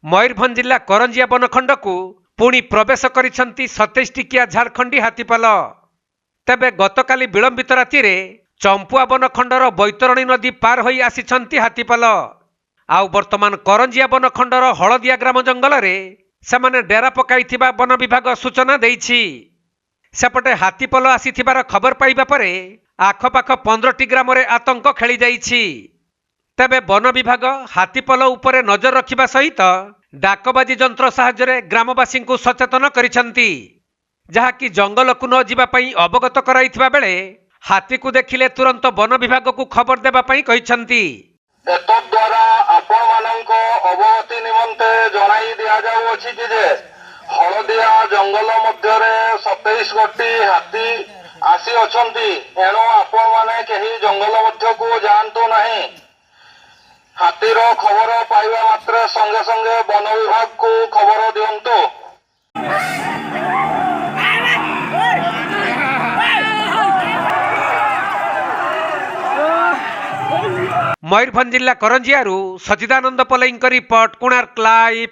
मयूरभंज जिला करंजिया बनखंड को पुणी प्रवेश करिसंती 27 टिकिया झारखंडी हाथीपल। तेबे गतकाली विलंबित राति चंपुआ बनखंडर बैतरणी नदी पार होई आसिछंती हाथीपल। आउ वर्तमान करंजिया बनखंडर हलदिया ग्राम जंगल रे सेमाने डेरा पकाइथिबा वन विभाग सूचना देइछि। सेपटे हाथीपल आसिथिबार खबर पाइबा परे आखपाख 15टी ग्राम रे आतंक खेली जाइछि। तेबे वन विभाग हाथीपल उपरे नजर रखिबा सहित डाकबाजी जंत्र साहाय्य ग्रामवासी को सचेतन करिसंती, जहाँकि जंगल को न जीवा पई अवगत कराइथिबा बेले हाथी को देखिले तुरंत वन विभाग को खबर देबा पई कहिसंती। द्वारा आपण माननको अवगति निमंते जणाई दिया जाउ अछि कि जे हलदिया जंगल मध्य रे 27 गोटी हाथी आसी अछंती। एणो आपण माने केही जंगल मध्य को जानतो नाही। हाथीर खबर पाइबा मात्र संगे संगे वन विभाग को खबर दियंतो। मयूरभंज जिला करंजियारू सचिदानंद पलईंक रिपोर्ट, कोणार्क लाइव।